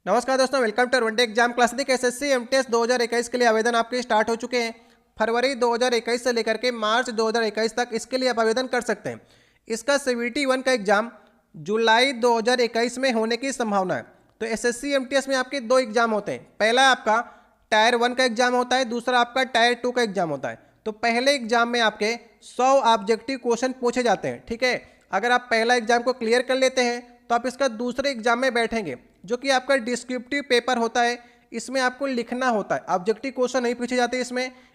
नमस्कार दोस्तों, welcome to one day exam class. देखिए एसएससी एमटीएस 2021 के लिए आवेदन आपके स्टार्ट हो चुके हैं। फरवरी 2021 से लेकर के मार्च 2021 तक इसके लिए आप आवेदन कर सकते हैं। इसका सीवीटी 1 का एग्जाम जुलाई 2021 में होने की संभावना है। तो एसएससी एमटीएस में आपके दो एग्जाम होते हैं। पहला आपका टायर 1 का एग्जाम होता है, दूसरा आपका टायर 2 का एग्जाम होता है। तो पहले एग्जाम में आपके 100 ऑब्जेक्टिव क्वेश्चन पूछे जाते हैं, ठीक है। अगर आप पहला एग्जाम को क्लियर कर लेते हैं तो आप इसका दूसरे एग्जाम में बैठेंगे, जो कि आपका डिस्क्रिप्टिव पेपर होता है। इसमें आपको लिखना होता है, ऑब्जेक्टिव क्वेश्चन नहीं पूछे जाते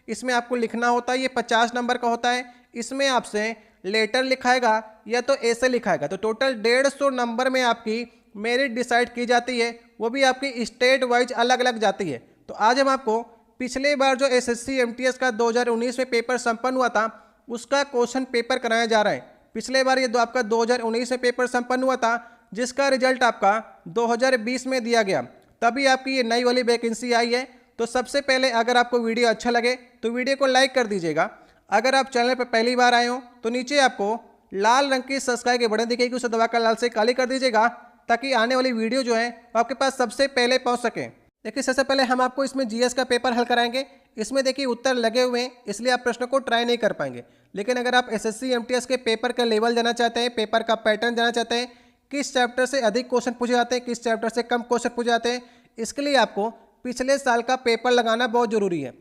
इसमें आपको लिखना होता है। ये 50 नंबर का होता है। इसमें आपसे लेटर लिखाएगा या तो ऐसे लिखाएगा। तो टोटल 150 नंबर में आपकी मेरिट डिसाइड की जाती है, वो भी आपकी स्टेट वाइज अलग अलग जाती है। तो आज हम आपको पिछले बार जो एसएससी एमटीएस का 2019 में पेपर संपन्न हुआ था उसका क्वेश्चन पेपर कराया जा रहा है। पिछले बार ये आपका 2019 में पेपर संपन्न हुआ था, जिसका रिजल्ट आपका 2020 में दिया गया। तभी आपकी ये नई वाली वैकेंसी आई है। तो सबसे पहले अगर आपको वीडियो अच्छा लगे तो वीडियो को लाइक कर दीजिएगा। अगर आप चैनल पर पहली बार आए हो तो नीचे आपको लाल रंग की सब्सक्राइब के बटन दिखेगी, उसे दबाकर लाल से काली कर दीजिएगा, ताकि आने वाली वीडियो जो है वो आपके पास सबसे पहले पहुंच सके। देखिए सबसे पहले हम आपको इसमें जीएस का पेपर हल कराएंगे। इसमें देखिए उत्तर लगे हुए हैं, इसलिए आप प्रश्न को ट्राई नहीं कर पाएंगे। लेकिन अगर आप एसएससी एमटीएस के पेपर का लेवल जाना चाहते हैं, पेपर का पैटर्न जाना चाहते हैं, किस चैप्टर से अधिक क्वेश्चन पूछे जाते हैं, किस चैप्टर से कम क्वेश्चन पूछे जाते हैं, इसके लिए आपको पिछले साल का पेपर लगाना बहुत जरूरी है।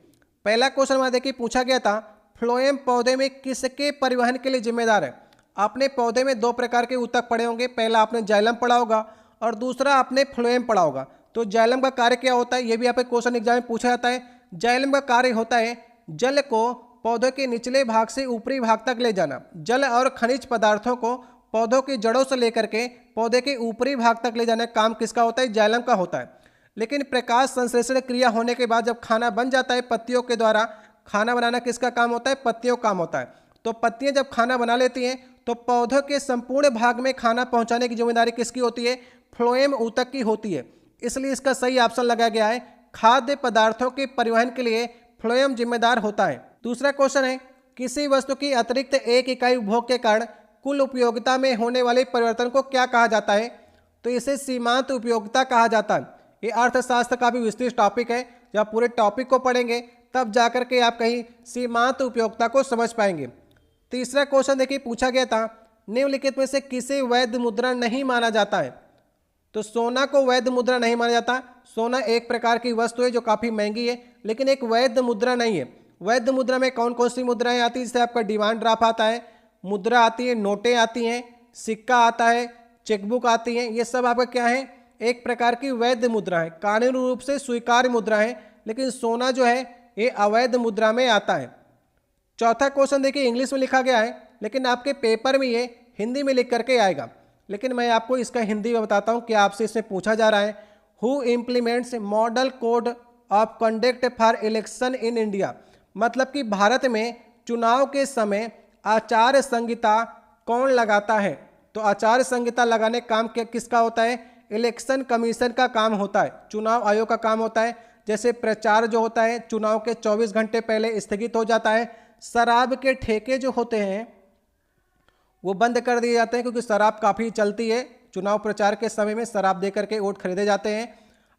पहला क्वेश्चन हमारा देखिए पूछा गया था, फ्लोएम पौधे में किसके परिवहन के लिए जिम्मेदार है। आपने पौधे में दो प्रकार के ऊतक पढ़े होंगे, पहला आपने जाइलम पढ़ा होगा और दूसरा आपने फ्लोएम पढ़ा होगा। तो जाइलम का कार्य क्या होता है, ये भी आपके क्वेश्चन एग्जाम में पूछा जाता है। जाइलम का कार्य होता है जल को पौधे के निचले भाग से ऊपरी भाग तक ले जाना। जल और खनिज पदार्थों को पौधों की जड़ों से लेकर के पौधे के ऊपरी भाग तक ले जाने का काम किसका होता है, जाइलम का होता है। लेकिन प्रकाश संश्लेषण क्रिया होने के बाद जब खाना बन जाता है पत्तियों के द्वारा, खाना बनाना किसका काम होता है, पत्तियों का काम होता है। तो पत्तियां जब खाना बना लेती हैं तो पौधों के संपूर्ण भाग में खाना पहुंचाने की जिम्मेदारी किसकी होती है, फ्लोएम ऊतक की होती है। इसलिए इसका सही ऑप्शन लगाया गया है, खाद्य पदार्थों के परिवहन के लिए फ्लोएम जिम्मेदार होता है। दूसरा क्वेश्चन है, किसी वस्तु की अतिरिक्त एक इकाई उपभोग के कारण कुल उपयोगिता में होने वाले परिवर्तन को क्या कहा जाता है। तो इसे सीमांत उपयोगिता कहा जाता है। ये अर्थशास्त्र का भी विस्तृत टॉपिक है। जब आप पूरे टॉपिक को पढ़ेंगे तब जाकर के आप कहीं सीमांत उपयोगिता को समझ पाएंगे। तीसरा क्वेश्चन देखिए पूछा गया था, निम्नलिखित में से किसे वैध मुद्रा नहीं माना जाता है। तो सोना को वैध मुद्रा नहीं माना जाता। सोना एक प्रकार की वस्तु है जो काफ़ी महंगी है, लेकिन एक वैध मुद्रा नहीं है। वैध मुद्रा में कौन कौन सी मुद्राएं आती हैं, जिससे आपका डिमांड ड्राफ्ट आता है, मुद्रा आती है, नोटें आती हैं, सिक्का आता है, चेकबुक आती हैं। ये सब आपका क्या है, एक प्रकार की वैध मुद्रा है, कानूनी रूप से स्वीकार्य मुद्रा है। लेकिन सोना जो है ये अवैध मुद्रा में आता है। चौथा क्वेश्चन देखिए इंग्लिश में लिखा गया है, लेकिन आपके पेपर में ये हिंदी में लिख करके आएगा। लेकिन मैं आपको इसका हिंदी में बताता हूँ कि आपसे इसमें पूछा जा रहा है, who implements model code of conduct for election in India. मतलब कि भारत में चुनाव के समय आचार संहिता कौन लगाता है। तो आचार संहिता लगाने का काम किसका होता है, इलेक्शन कमीशन का काम होता है, चुनाव आयोग का काम होता है। जैसे प्रचार जो होता है चुनाव के 24 घंटे पहले स्थगित हो जाता है। शराब के ठेके जो होते हैं वो बंद कर दिए जाते हैं, क्योंकि शराब काफ़ी चलती है। चुनाव प्रचार के समय में शराब दे करके वोट खरीदे जाते हैं।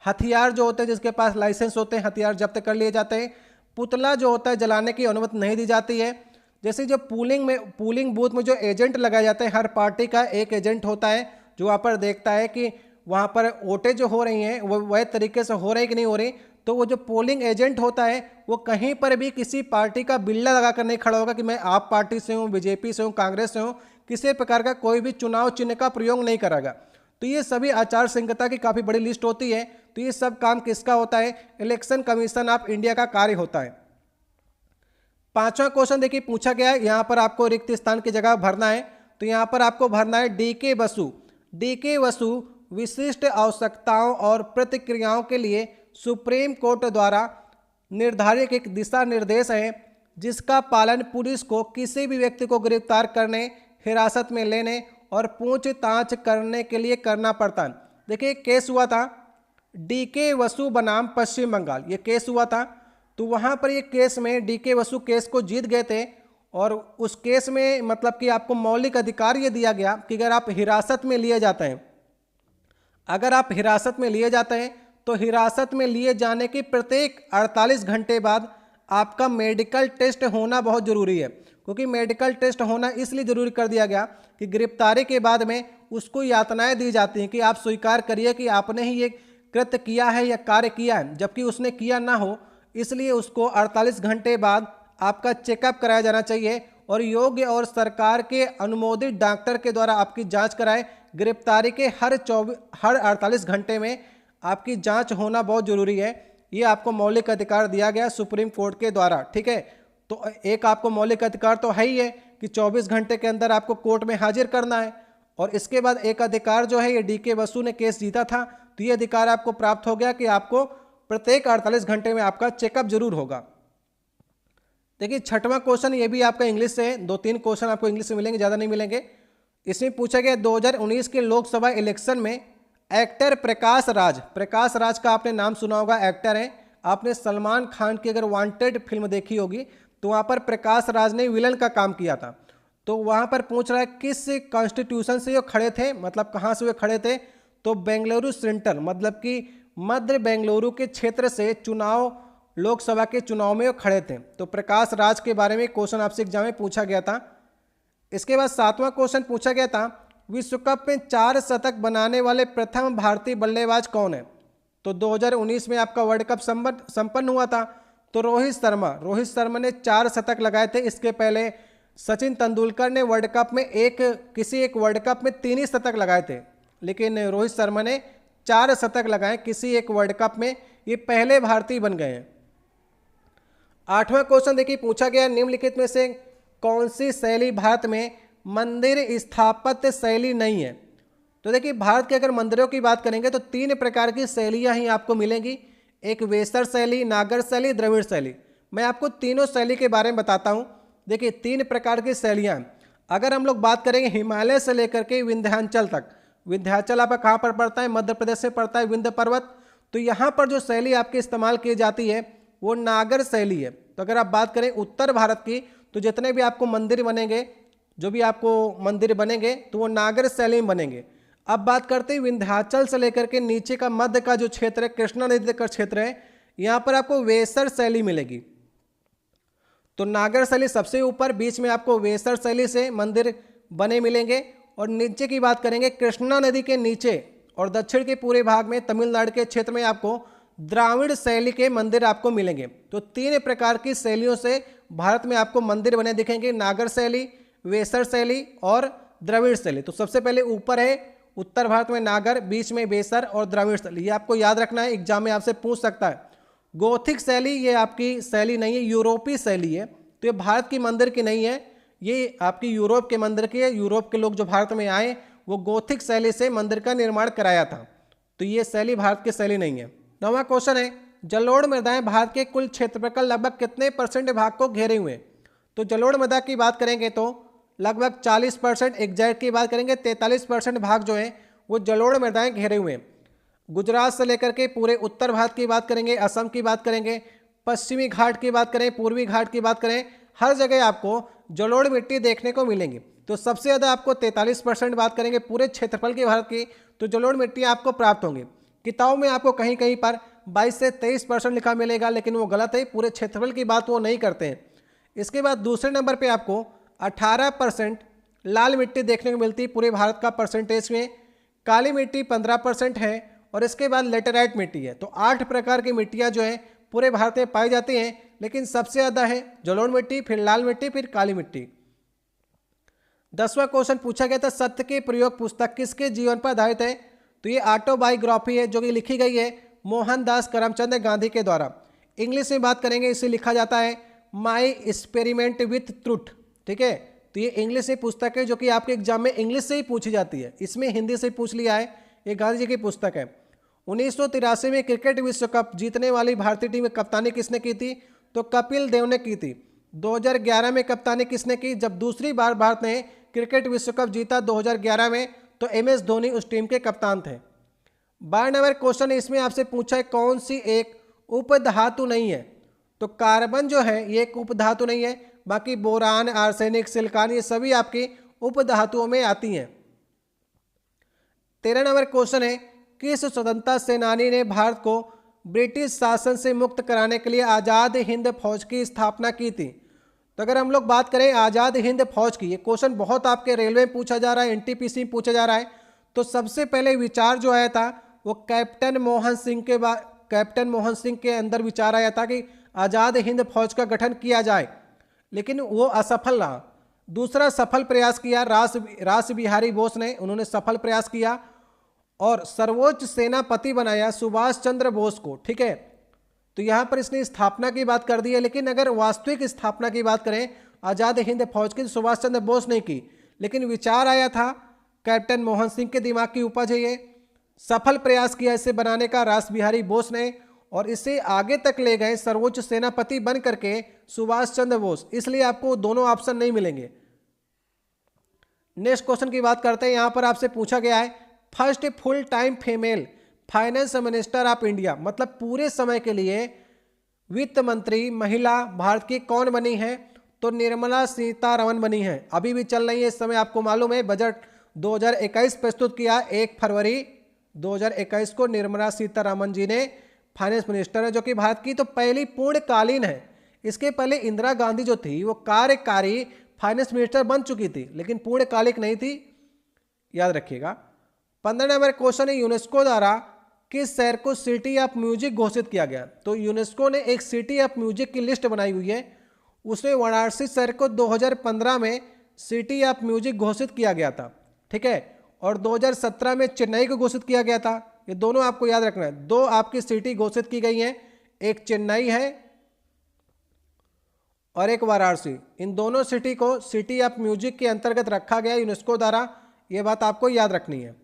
हथियार जो होते हैं जिसके पास लाइसेंस होते हैं हथियार जब्त कर लिए जाते हैं। पुतला जो होता है जलाने की अनुमति नहीं दी जाती है। जैसे जो पूलिंग बूथ में जो एजेंट लगाए जाते हैं, हर पार्टी का एक एजेंट होता है जो वहाँ पर देखता है कि वहाँ पर वोटें जो हो रही हैं वो वह तरीके से हो रही कि नहीं हो रही। तो वो जो पोलिंग एजेंट होता है वो कहीं पर भी किसी पार्टी का बिल्ला लगा कर नहीं खड़ा होगा कि मैं आप पार्टी से हूँ, बीजेपी से हूँ, कांग्रेस से हूँ, किसी प्रकार का कोई भी चुनाव चिन्ह का प्रयोग नहीं करेगा। तो ये सभी आचार संहिता की काफ़ी बड़ी लिस्ट होती है। तो ये सब काम किसका होता है, इलेक्शन कमीशन ऑफ इंडिया का कार्य होता है। पांचवा क्वेश्चन देखिए पूछा गया है, यहाँ पर आपको रिक्त स्थान की जगह भरना है। तो यहाँ पर आपको भरना है डीके बसु। डीके बसु विशिष्ट आवश्यकताओं और प्रतिक्रियाओं के लिए सुप्रीम कोर्ट द्वारा निर्धारित एक दिशा निर्देश है, जिसका पालन पुलिस को किसी भी व्यक्ति को गिरफ्तार करने, हिरासत में लेने और पूछताछ करने के लिए करना पड़ता है। देखिए केस हुआ था डीके बसु बनाम पश्चिम बंगाल, ये केस हुआ था। तो वहाँ पर ये केस में डीके बसु केस को जीत गए थे और उस केस में मतलब कि आपको मौलिक अधिकार ये दिया गया कि अगर आप हिरासत में लिए जाते हैं, अगर आप हिरासत में लिए जाते हैं तो हिरासत में लिए जाने के प्रत्येक 48 घंटे बाद आपका मेडिकल टेस्ट होना बहुत ज़रूरी है, क्योंकि मेडिकल टेस्ट होना इसलिए ज़रूरी कर दिया गया कि गिरफ्तारी के बाद में उसको यातनाएं दी जाती हैं कि आप स्वीकार करिए कि आपने ही ये कृत्य किया है या कार्य किया है, जबकि उसने किया ना हो। इसलिए उसको 48 घंटे बाद आपका चेकअप कराया जाना चाहिए और योग्य और सरकार के अनुमोदित डॉक्टर के द्वारा आपकी जांच कराएं। गिरफ्तारी के हर 48 घंटे में आपकी जांच होना बहुत ज़रूरी है। ये आपको मौलिक अधिकार दिया गया सुप्रीम कोर्ट के द्वारा, ठीक है। तो एक आपको मौलिक अधिकार तो है ही है कि 24 घंटे के अंदर आपको कोर्ट में हाजिर करना है, और इसके बाद एक अधिकार जो है, ये DK बसु ने केस जीता था, तो ये अधिकार आपको प्राप्त हो गया कि आपको प्रत्येक 48 घंटे में आपका चेकअप जरूर होगा। देखिए 6वां क्वेश्चन, ये भी आपका इंग्लिश से है, 2-3 क्वेश्चन आपको इंग्लिश में मिलेंगे, ज़्यादा नहीं मिलेंगे। इसमें पूछा गया 2019 के लोकसभा इलेक्शन में एक्टर प्रकाश राज का आपने नाम सुना होगा, एक्टर है। आपने सलमान खान की अगर वांटेड फिल्म देखी होगी तो वहाँ पर प्रकाश राज ने विलन का काम किया था। तो वहाँ पर पूछ रहा है किस कॉन्स्टिट्यूशन से वो खड़े थे, मतलब कहाँ से वे खड़े थे, तो बेंगलुरु सेंट्रल, मतलब कि मध्य बेंगलुरु के क्षेत्र से लोकसभा के चुनाव में वो खड़े थे। तो प्रकाश राज के बारे में क्वेश्चन आपसे एग्जाम में पूछा गया था। इसके बाद 7वां क्वेश्चन पूछा गया था, विश्व कप में 4 शतक बनाने वाले प्रथम भारतीय बल्लेबाज कौन है। तो 2019 में आपका वर्ल्ड कप संपन्न हुआ था, तो रोहित शर्मा ने 4 शतक लगाए थे। इसके पहले सचिन तेंदुलकर ने वर्ल्ड कप में किसी एक वर्ल्ड कप में 3 ही शतक लगाए थे, लेकिन रोहित शर्मा ने 4 शतक लगाए किसी एक वर्ल्ड कप में। ये पहले भारतीय बन गए हैं। 8वां क्वेश्चन देखिए पूछा गया, निम्नलिखित में से कौन सी शैली भारत में मंदिर स्थापत्य शैली नहीं है। तो देखिए भारत के अगर मंदिरों की बात करेंगे तो 3 प्रकार की शैलियां ही आपको मिलेंगी, एक वेसर शैली, नागर शैली, द्रविड़ शैली। मैं आपको तीनों शैली के बारे में बताता हूँ। देखिए 3 प्रकार की शैलियाँ, अगर हम लोग बात करेंगे हिमालय से लेकर के विंध्याचल तक, विंध्याचल आपका कहाँ पर पड़ता है, मध्य प्रदेश में पड़ता है, विंध्य पर्वत। तो यहाँ पर जो शैली आपकी इस्तेमाल की जाती है वो नागर शैली है। तो अगर आप बात करें उत्तर भारत की, तो जितने भी आपको मंदिर बनेंगे, तो वो नागर शैली में बनेंगे। अब बात करते हैं विंध्याचल से लेकर के नीचे का मध्य का जो क्षेत्र है, कृष्णा नदी का क्षेत्र है, यहाँ पर आपको वेसर शैली मिलेगी। तो नागर शैली सबसे ऊपर, बीच में आपको वेसर शैली से मंदिर बने मिलेंगे, और नीचे की बात करेंगे कृष्णा नदी के नीचे और दक्षिण के पूरे भाग में तमिलनाडु के क्षेत्र में आपको द्राविड़ शैली के मंदिर आपको मिलेंगे। तो 3 प्रकार की शैलियों से भारत में आपको मंदिर बने दिखेंगे, नागर शैली, वेसर शैली और द्रविड़ शैली। तो सबसे पहले ऊपर है उत्तर भारत में नागर, बीच में वेसर और द्रविड़ शैली, ये आपको याद रखना है, एग्जाम में आपसे पूछ सकता है। गोथिक शैली ये आपकी शैली नहीं है, यूरोपीय शैली है। तो ये भारत की मंदिर की नहीं है, ये आपकी यूरोप के मंदिर की है। यूरोप के लोग जो भारत में आए वो गोथिक शैली से मंदिर का निर्माण कराया था। तो ये शैली भारत की शैली नहीं है। 9वां क्वेश्चन है, जलोढ़ मृदाएं भारत के कुल क्षेत्रफल का लगभग कितने % भाग को घेरे हुए। तो जलोढ़ मृदा की बात करेंगे तो लगभग 40%, एग्जैक्ट की बात करेंगे 43% भाग जो है वो जलोढ़ मृदाएं घेरे हुए हैं। गुजरात से लेकर के पूरे उत्तर भारत की बात करेंगे, असम की बात करेंगे, पश्चिमी घाट की बात करें, पूर्वी घाट की बात करें, हर जगह आपको जलोढ़ मिट्टी देखने को मिलेंगी। तो सबसे ज़्यादा आपको 43% बात करेंगे पूरे क्षेत्रफल की भारत की, तो जलोढ़ मिट्टी आपको प्राप्त होंगी। किताबों में आपको कहीं कहीं पर 22 से 23% लिखा मिलेगा, लेकिन वो गलत है, पूरे क्षेत्रफल की बात वो नहीं करते हैं। इसके बाद दूसरे नंबर पे आपको 18% लाल मिट्टी देखने को मिलती है पूरे भारत का परसेंटेज में, काली मिट्टी 15% है, और इसके बाद लेटेराइट मिट्टी है। तो 8 प्रकार की मिट्टियाँ जो है पूरे भारत में पाई जाती हैं, लेकिन सबसे ज़्यादा है जलोढ़ मिट्टी, फिर लाल मिट्टी, फिर काली मिट्टी। 10वां क्वेश्चन पूछा गया था, सत्य के प्रयोग पुस्तक किसके जीवन पर आधारित है। तो ये ऑटोबायोग्राफी है जो कि लिखी गई है मोहनदास करमचंद गांधी के द्वारा। इंग्लिश में बात करेंगे इसे लिखा जाता है माई एक्सपेरिमेंट विथ ट्रुथ, ठीक है। तो ये इंग्लिश से पुस्तक है जो कि आपके एग्जाम में इंग्लिश से ही पूछी जाती है, इसमें हिंदी से पूछ लिया है। ये गांधी जी की पुस्तक है। 1983 में क्रिकेट विश्व कप जीतने वाली भारतीय टीम में कप्तानी किसने की थी। तो कपिल देव ने की थी। 2011 में कप्तानी किसने की, जब दूसरी बार भारत ने क्रिकेट विश्व कप जीता 2011 में, तो MS धोनी उस टीम के कप्तान थे। 12 नंबर क्वेश्चन इसमें आपसे पूछा है कौन सी एक उपधातु नहीं है। तो कार्बन जो है ये एक उपधातु नहीं है, बाकी बोरान, आर्सेनिक, सिलिकॉन ये सभी आपकी उपधातुओं में आती हैं। 13 नंबर क्वेश्चन है किस स्वतंत्रता सेनानी ने भारत को ब्रिटिश शासन से मुक्त कराने के लिए आज़ाद हिंद फौज की स्थापना की थी? तो अगर हम लोग बात करें आज़ाद हिंद फौज की, ये क्वेश्चन बहुत आपके रेलवे में पूछा जा रहा है, एनटीपीसी में पूछा जा रहा है। तो सबसे पहले विचार जो आया था वो कैप्टन मोहन सिंह के अंदर विचार आया था कि आज़ाद हिंद फौज का गठन किया जाए, लेकिन वो असफल रहा। दूसरा सफल प्रयास किया रास बिहारी बोस ने, उन्होंने सफल प्रयास किया और सर्वोच्च सेनापति बनाया सुभाष चंद्र बोस को। ठीक है, तो यहाँ पर इसने स्थापना की बात कर दी है, लेकिन अगर वास्तविक स्थापना की बात करें आज़ाद हिंद फौज की, सुभाष चंद्र बोस ने की, लेकिन विचार आया था कैप्टन मोहन सिंह के दिमाग की उपज है ये। सफल प्रयास किया इसे बनाने का रास बिहारी बोस ने, और इसे आगे तक ले गए सर्वोच्च सेनापति बन करके सुभाष चंद्र बोस। इसलिए आपको दोनों ऑप्शन नहीं मिलेंगे। नेक्स्ट क्वेश्चन की बात करते हैं। यहां पर आपसे पूछा गया है first full time female finance minister of India, मतलब पूरे समय के लिए वित्त मंत्री महिला भारत की कौन बनी है? तो निर्मला सीतारमण बनी है। अभी भी चल रही है इस समय, आपको मालूम है बजट 2021 प्रस्तुत किया 1 फरवरी 2021 को निर्मला सीतारमण जी ने फाइनेंस मिनिस्टर है, जो कि भारत की तो पहली पूर्णकालीन है। इसके पहले इंदिरा गांधी जो थी वो कार्यकारी फाइनेंस मिनिस्टर बन चुकी थी, लेकिन पूर्णकालिक नहीं थी, याद रखिएगा। 15 नंबर क्वेश्चन है यूनेस्को द्वारा किस शहर को सिटी ऑफ म्यूजिक घोषित किया गया? तो यूनेस्को ने एक सिटी ऑफ म्यूजिक की लिस्ट बनाई हुई है, उसमें वाराणसी शहर को 2015 में सिटी ऑफ म्यूजिक घोषित किया गया था। ठीक है, और 2017 में चेन्नई को घोषित किया गया था। ये दोनों आपको याद रखना है, दो आपकी सिटी घोषित की गई हैं, एक चेन्नई है और एक वाराणसी। इन दोनों सिटी को सिटी ऑफ म्यूजिक के अंतर्गत रखा गया यूनेस्को द्वारा, ये बात आपको याद रखनी है।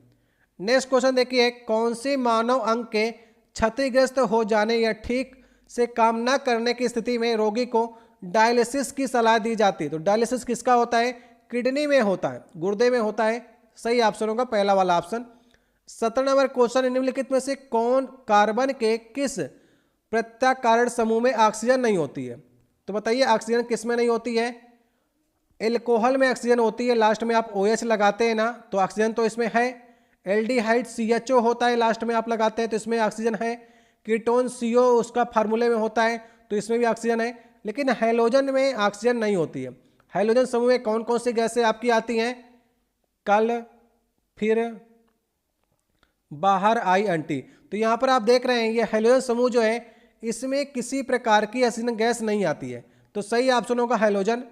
नेक्स्ट क्वेश्चन देखिए, कौन सी मानव अंग के क्षतिग्रस्त हो जाने या ठीक से काम न करने की स्थिति में रोगी को डायलिसिस की सलाह दी जाती है? तो डायलिसिस किसका होता है? किडनी में होता है, गुर्दे में होता है। सही ऑप्शन होगा पहला वाला ऑप्शन। 17 नंबर क्वेश्चन, निम्नलिखित में से कौन कार्बन के किस प्रत्याकरण समूह में ऑक्सीजन नहीं होती है? तो बताइए ऑक्सीजन किस में नहीं होती है? एल्कोहल में ऑक्सीजन होती है, लास्ट में आप OH लगाते हैं ना, तो ऑक्सीजन तो इसमें है। एल्डिहाइड CHO होता है, लास्ट में आप लगाते हैं तो इसमें ऑक्सीजन है। कीटोन CO उसका फार्मूले में होता है, तो इसमें भी ऑक्सीजन है। लेकिन हैलोजन में ऑक्सीजन नहीं होती है। हैलोजन समूह में कौन कौन सी गैसें आपकी आती हैं? कल, फिर, बाहर, आई, अंटी। तो यहाँ पर आप देख रहे हैं ये हैलोजन समूह जो है इसमें किसी प्रकार की ऑक्सीजन गैस नहीं आती है, तो सही ऑप्शन होगा हैलोजन।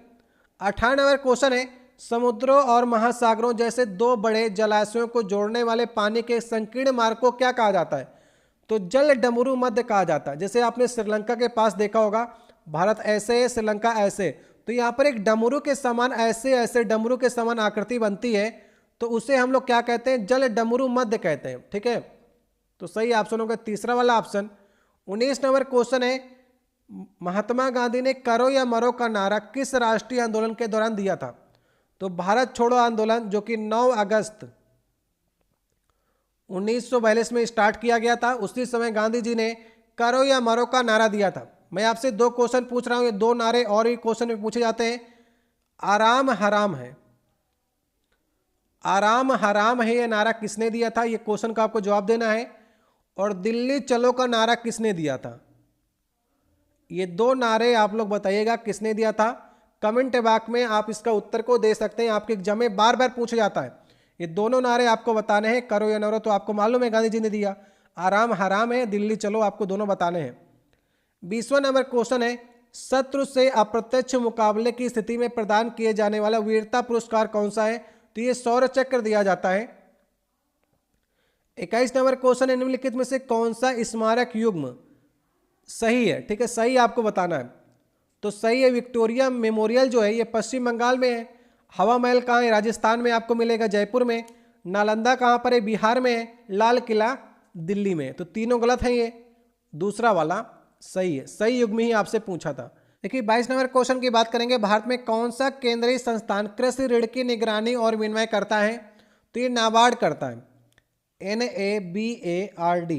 18 नंबर क्वेश्चन है, समुद्रों और महासागरों जैसे दो बड़े जलाशयों को जोड़ने वाले पानी के संकीर्ण मार्ग को क्या कहा जाता है? तो जल डमरू मध्य कहा जाता है। जैसे आपने श्रीलंका के पास देखा होगा, भारत ऐसे है, श्रीलंका ऐसे, तो यहाँ पर एक डमरू के समान ऐसे डमरू के समान आकृति बनती है, तो उसे हम लोग क्या कहते हैं? जल डमरू मध्य कहते हैं। ठीक है, तो सही ऑप्शन होगा तीसरा वाला ऑप्शन। 19 नंबर क्वेश्चन है, महात्मा गांधी ने करो या मरो का नारा किस राष्ट्रीय आंदोलन के दौरान दिया था? तो भारत छोड़ो आंदोलन, जो कि 9 अगस्त 1942 में स्टार्ट किया गया था। उसी समय गांधी जी ने करो या मरो का नारा दिया था। मैं आपसे 2 क्वेश्चन पूछ रहा हूं, ये 2 नारे और भी क्वेश्चन में पूछे जाते हैं। आराम हराम है, आराम हराम है, ये नारा किसने दिया था? ये क्वेश्चन का आपको जवाब देना है। और दिल्ली चलो का नारा किसने दिया था? ये 2 नारे आप लोग बताइएगा किसने दिया था। कमेंट बॉक्स में आप इसका उत्तर को दे सकते हैं, आपके एग्जाम में बार बार पूछा जाता है। ये दोनों नारे आपको बताने हैं, करो या नरो तो आपको मालूम है गांधी जी ने दिया, आराम हराम है, दिल्ली चलो आपको दोनों बताने हैं। 20वां नंबर क्वेश्चन है, शत्रु से अप्रत्यक्ष मुकाबले की स्थिति में प्रदान किए जाने वाला वीरता पुरस्कार कौन सा है? तो ये शौर्य चक्र दिया जाता है। 21 नंबर क्वेश्चन है, निम्नलिखित में से कौन सा स्मारक युग्म सही है? ठीक है, सही आपको बताना है। तो सही है विक्टोरिया मेमोरियल जो है ये पश्चिम बंगाल में है। हवा महल कहाँ है? राजस्थान में आपको मिलेगा, जयपुर में। नालंदा कहाँ पर है? बिहार में है। लाल किला दिल्ली में। तो तीनों गलत हैं, ये दूसरा वाला सही है। सही युग्म ही आपसे पूछा था। देखिए 22 नंबर क्वेश्चन की बात करेंगे, भारत में कौन सा केंद्रीय संस्थान कृषि ऋण की निगरानी और विनिमय करता है? तो ये नाबार्ड करता है, NABARD।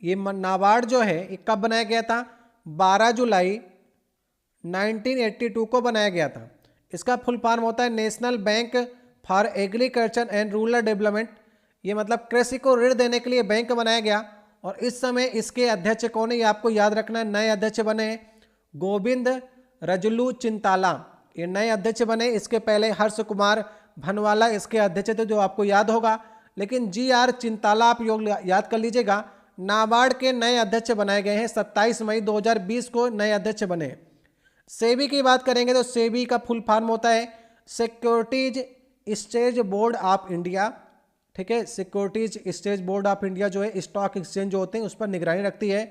ये नाबार्ड जो है ये कब बनाया गया था? 12 जुलाई 1982 को बनाया गया था। इसका फुल फॉर्म होता है national bank for agriculture and rural development. ये मतलब कृषि को ऋण देने के लिए बैंक बनाया गया और इस समय इसके अध्यक्ष कौन है ये आपको याद रखना है। नए अध्यक्ष बने गोविंद रजलू चिंताला, ये नए अध्यक्ष बने। इसके पहले हर्ष कुमार भनवाला इसके अध्यक्ष थे जो आपको याद होगा, लेकिन GR चिंताला आप याद कर लीजिएगा। नाबार्ड के नए अध्यक्ष बनाए गए हैं, 27 मई 2020 को नए अध्यक्ष बने। सेबी की बात करेंगे तो सेबी का फुल फॉर्म होता है securities exchange board of India, ठीक है। Securities exchange board of India जो है स्टॉक एक्सचेंज जो होते हैं उस पर निगरानी रखती है।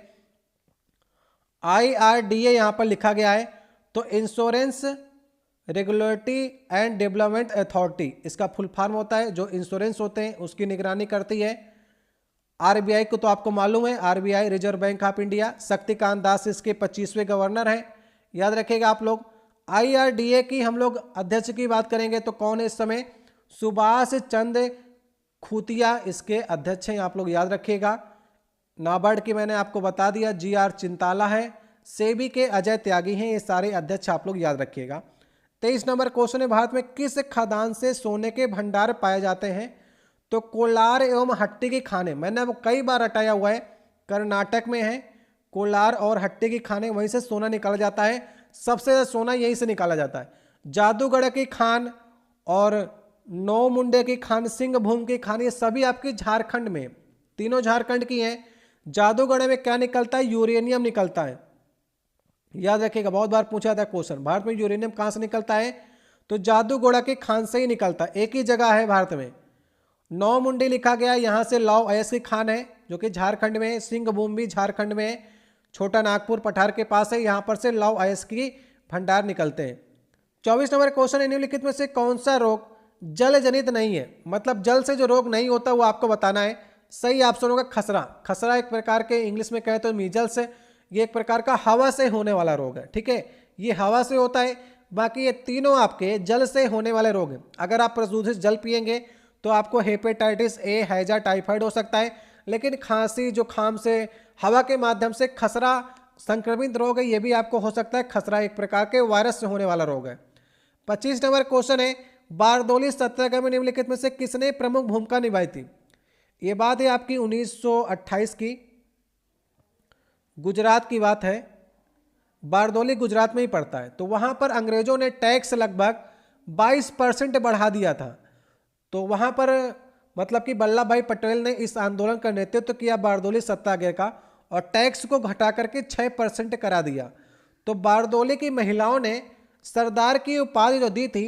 IRDA यहाँ पर लिखा गया है, तो insurance regulatory and development authority इसका फुल फॉर्म होता है, जो इंश्योरेंस होते हैं उसकी निगरानी करती है। RBI को तो आपको मालूम है, RBI reserve bank of India, Shaktikanta Das इसके 25वें गवर्नर हैं, याद रखिएगा आप लोग। IRDA की हम लोग अध्यक्ष की बात करेंगे तो कौन है इस समय, सुभाष चंद्र खूतिया इसके अध्यक्ष हैं, आप लोग याद रखिएगा। नाबार्ड की मैंने आपको बता दिया, GR चिंताला है। सेबी के अजय त्यागी हैं, ये सारे अध्यक्ष आप लोग याद रखिएगा। 23 नंबर क्वेश्चन है, भारत में किस खदान से सोने के भंडार पाए जाते हैं, तो कोलार एवं हट्टी की खाने, मैंने आपको कई बार हटाया हुआ है, कर्नाटक में है कोलार और हट्टी की खाने, वहीं से सोना निकाला जाता है। सबसे ज़्यादा सोना यहीं से निकाला जाता है। जादूगढ़ की खान और नौ मुंडे की खान, सिंह भूम की खान, ये सभी आपकी झारखंड में, तीनों झारखंड की हैं। जादूगढ़ में क्या निकलता है, यूरेनियम निकलता है, याद रखिएगा, बहुत बार पूछा था क्वेश्चन, भारत में यूरेनियम कहाँ से निकलता है, तो जादूगढ़ के खान से ही निकलता है, एक ही जगह है भारत में। नौ मुंडी लिखा गया, यहाँ से लौह अयस्क की खान है जो कि झारखंड में है। सिंह भूम भी झारखंड में है, छोटा नागपुर पठार के पास है, यहाँ पर से लौह अयस्क की भंडार निकलते हैं। 24 नंबर क्वेश्चन है, निम्नलिखित में से कौन सा रोग जल जनित नहीं है, मतलब जल से जो रोग नहीं होता वो आपको बताना है। सही ऑप्शन होगा खसरा। खसरा एक प्रकार के इंग्लिश में कहे तो मीजल्स, ये एक प्रकार का हवा से होने वाला रोग है, ठीक है, ये हवा से होता है। बाकी ये तीनों आपके जल से होने वाले रोग हैं। अगर आप प्रदूषित जल पिएंगे तो आपको हेपेटाइटिस ए, हैजा, टाइफाइड हो सकता है, लेकिन खांसी जुखाम से हवा के माध्यम से खसरा संक्रमित रोग है, ये भी आपको हो सकता है। खसरा एक प्रकार के वायरस से होने वाला रोग है। 25 नंबर क्वेश्चन है, बारदौली सत्याग्रह में निम्नलिखित में से किसने प्रमुख भूमिका निभाई थी। ये बात है आपकी 1928 की, गुजरात की बात है। बारदौली गुजरात में ही पड़ता है। तो वहाँ पर अंग्रेजों ने टैक्स लगभग 22% बढ़ा दिया था। तो वहाँ पर मतलब कि वल्लभ भाई पटेल ने इस आंदोलन का नेतृत्व किया बारदौली सत्याग्रह का, और टैक्स को घटा करके 6% करा दिया। तो बारदौली की महिलाओं ने सरदार की उपाधि जो दी थी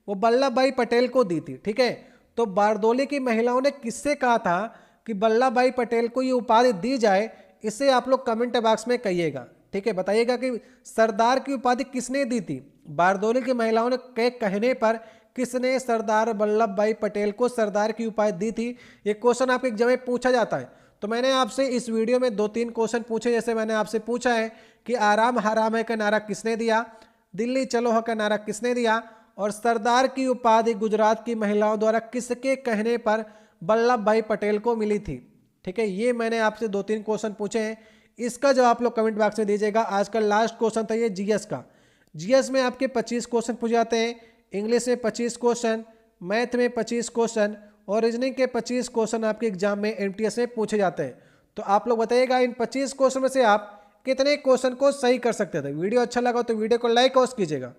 वो वल्लभ भाई पटेल को दी थी, ठीक है। तो बारदौली की महिलाओं ने किससे कहा था कि वल्लभ भाई पटेल को ये उपाधि दी जाए, इसे आप लोग कमेंट बॉक्स में कहिएगा, ठीक है। बताइएगा कि सरदार की उपाधि किसने दी थी। बारदौली की महिलाओं के कहने पर किसने सरदार वल्लभ भाई पटेल को सरदार की उपाधि दी थी। ये क्वेश्चन आपके एग्जाम में पूछा जाता है। तो मैंने आपसे इस वीडियो में 2-3 क्वेश्चन पूछे। जैसे मैंने आपसे पूछा है कि आराम हराम है का नारा किसने दिया, दिल्ली चलो हो का नारा किसने दिया, और सरदार की उपाधि गुजरात की महिलाओं द्वारा किसके कहने पर वल्लभ भाई पटेल को मिली थी, ठीक है। ये मैंने आपसे 2-3 क्वेश्चन पूछे हैं, इसका जवाब आप लोग कमेंट बॉक्स में दीजिएगा। आज का लास्ट क्वेश्चन था ये जीएस का। जीएस में आपके 25 क्वेश्चन पूछे जाते हैं, इंग्लिश में 25 क्वेश्चन, मैथ में 25 क्वेश्चन और रीजनिंग के 25 क्वेश्चन आपके एग्जाम में एमटीएस में पूछे जाते हैं। तो आप लोग बताइएगा इन 25 क्वेश्चन में से आप कितने क्वेश्चन को सही कर सकते थे। वीडियो अच्छा लगा तो वीडियो को लाइक और कीजिएगा।